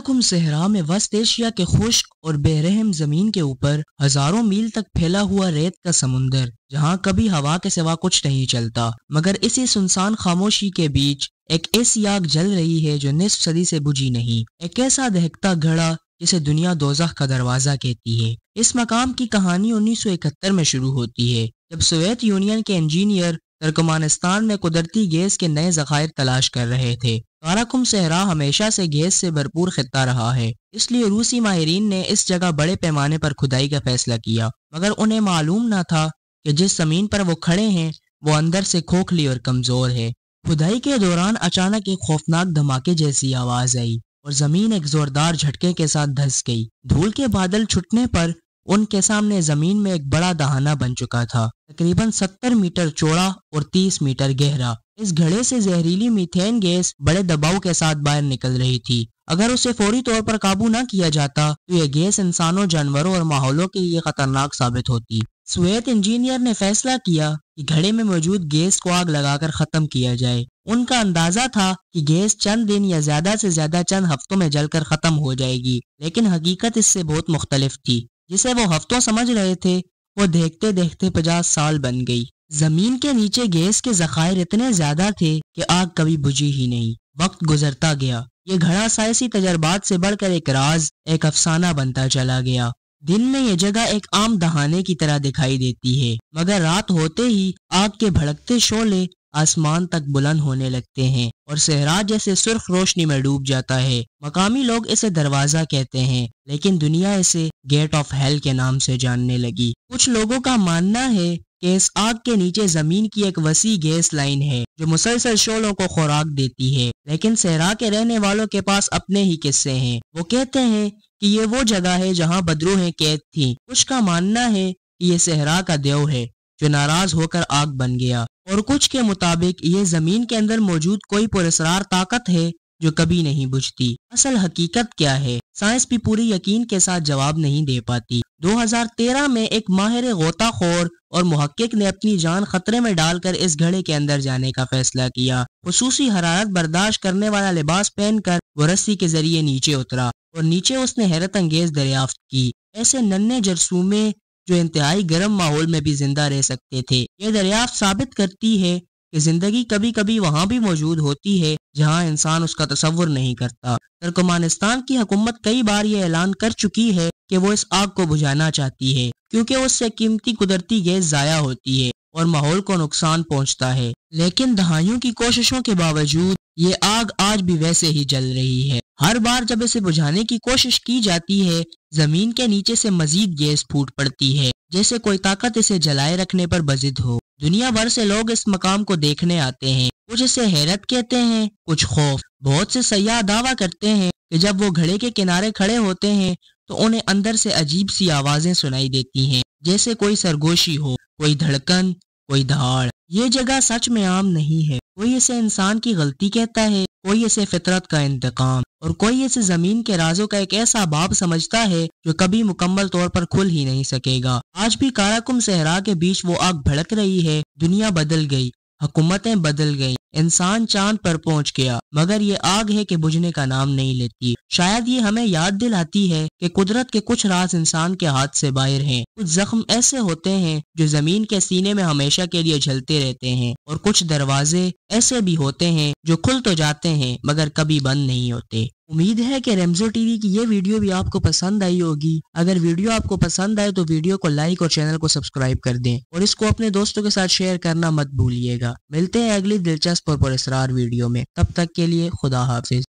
Karakum सहरा में वस्त एशिया के खुश्क और बेरहम जमीन के ऊपर हजारों मील तक फैला हुआ रेत का समुंदर, जहाँ कभी हवा के सिवा कुछ नहीं चलता। मगर इसी सुनसान खामोशी के बीच एक ऐसी आग जल रही है जो निस्फ सदी से बुझी नहीं। एक ऐसा दहकता घड़ा जिसे दुनिया दोज़ख का दरवाजा कहती है। इस मकाम की कहानी 1971 में शुरू होती है, जब सोवियत यूनियन के इंजीनियर तुर्कमानिस्तान में कुदरती गैस के नए ज़खायर तलाश कर रहे थे। काराकुम सहरा हमेशा से गैस से भरपूर खित्ता रहा है, इसलिए रूसी माहिरीन ने इस जगह बड़े पैमाने पर खुदाई का फैसला किया। मगर उन्हें मालूम न था कि जिस जमीन पर वो खड़े हैं वो अंदर से खोखली और कमजोर है। खुदाई के दौरान अचानक एक खौफनाक धमाके जैसी आवाज आई और जमीन एक जोरदार झटके के साथ धंस गई। धूल के बादल छुटने पर उनके सामने जमीन में एक बड़ा दहाना बन चुका था, तकरीबन 70 मीटर चौड़ा और 30 मीटर गहरा। इस घड़े से जहरीली मीथेन गैस बड़े दबाव के साथ बाहर निकल रही थी। अगर उसे फौरी तौर पर काबू न किया जाता तो यह गैस इंसानों, जानवरों और माहौलों के लिए खतरनाक साबित होती। सोवियत इंजीनियर ने फैसला किया कि घड़े में मौजूद गैस को आग लगाकर खत्म किया जाए। उनका अंदाजा था कि गैस चंद दिन या ज्यादा से ज्यादा चंद हफ्तों में जलकर खत्म हो जाएगी, लेकिन हकीकत इससे बहुत मुख्तलिफ थी। जिसे वो हफ्तों समझ रहे थे वो देखते देखते 50 साल बन गई। जमीन के नीचे गैस के जखायर इतने ज्यादा थे कि आग कभी बुझी ही नहीं। वक्त गुजरता गया, ये घड़ा साइंसी तजर्बात से बढ़कर एक राज, एक अफसाना बनता चला गया। दिन में ये जगह एक आम दहाने की तरह दिखाई देती है, मगर रात होते ही आग के भड़कते शोले आसमान तक बुलंद होने लगते हैं और सहरा जैसे सुर्ख रोशनी में डूब जाता है। मकामी लोग इसे दरवाजा कहते हैं, लेकिन दुनिया इसे गेट ऑफ हेल के नाम से जानने लगी। कुछ लोगों का मानना है कि इस आग के नीचे जमीन की एक वसी गैस लाइन है जो मुसलसल शोलों को खुराक देती है। लेकिन सहरा के रहने वालों के पास अपने ही किस्से हैं। वो कहते हैं कि ये वो जगह है जहाँ बदरूहें कैद थीं। कुछ का मानना है कि ये सहरा का देव है जो नाराज होकर आग बन गया, और कुछ के मुताबिक ये जमीन के अंदर मौजूद कोई पुरस्रार ताकत है जो कभी नहीं बुझती। असल हकीकत क्या है, साइंस भी पूरी यकीन के साथ जवाब नहीं दे पाती। 2013 में एक माहिर गोताखोर और मुहक्किक ने अपनी जान खतरे में डालकर इस घड़े के अंदर जाने का फैसला किया। खुसूसी हरारत बर्दाश्त करने वाला लिबास पहनकर वो रस्सी के जरिए नीचे उतरा और नीचे उसने हैरत अंगेज दरियाफ्त की। ऐसे नन्हे जरसूमे जो इंतहाई गर्म माहौल में भी जिंदा रह सकते थे। ये दरियाफ्त साबित करती है कि जिंदगी कभी कभी वहाँ भी मौजूद होती है जहाँ इंसान उसका तसव्वुर नहीं करता। तुर्कमानिस्तान की हुकूमत कई बार ये ऐलान कर चुकी है कि वो इस आग को बुझाना चाहती है, क्योंकि उससे कीमती कुदरती गैस जाया होती है और माहौल को नुकसान पहुँचता है। लेकिन दहाइयों की कोशिशों के बावजूद ये आग आज भी वैसे ही जल रही है। हर बार जब इसे बुझाने की कोशिश की जाती है, जमीन के नीचे से मजीद गैस फूट पड़ती है, जैसे कोई ताकत इसे जलाए रखने पर बजिद हो। दुनिया भर से लोग इस मकाम को देखने आते हैं। कुछ इसे हैरत कहते हैं, कुछ खौफ। बहुत से सयाह दावा करते हैं कि जब वो घड़े के किनारे खड़े होते हैं तो उन्हें अंदर से अजीब सी आवाजें सुनाई देती हैं, जैसे कोई सरगोशी हो, कोई धड़कन, कोई दहाड़। ये जगह सच में आम नहीं है। कोई इसे इंसान की गलती कहता है, कोई इसे फितरत का इंतकाम, और कोई इसे जमीन के राजों का एक ऐसा बाब समझता है जो कभी मुकम्मल तौर पर खुल ही नहीं सकेगा। आज भी काराकुम सहरा के बीच वो आग भड़क रही है। दुनिया बदल गई, हुकूमतें बदल गईं, इंसान चांद पर पहुंच गया, मगर ये आग है कि बुझने का नाम नहीं लेती। शायद ये हमें याद दिलाती है कि कुदरत के कुछ राज इंसान के हाथ से बाहर हैं। कुछ जख्म ऐसे होते हैं जो जमीन के सीने में हमेशा के लिए जलते रहते हैं, और कुछ दरवाजे ऐसे भी होते हैं जो खुल तो जाते हैं मगर कभी बंद नहीं होते। उम्मीद है कि रेमज़ो टीवी की ये वीडियो भी आपको पसंद आई होगी। अगर वीडियो आपको पसंद आए तो वीडियो को लाइक और चैनल को सब्सक्राइब कर दें, और इसको अपने दोस्तों के साथ शेयर करना मत भूलिएगा। मिलते हैं अगली दिलचस्प और पुरस्कार वीडियो में। तब तक के लिए खुदा हाफिज।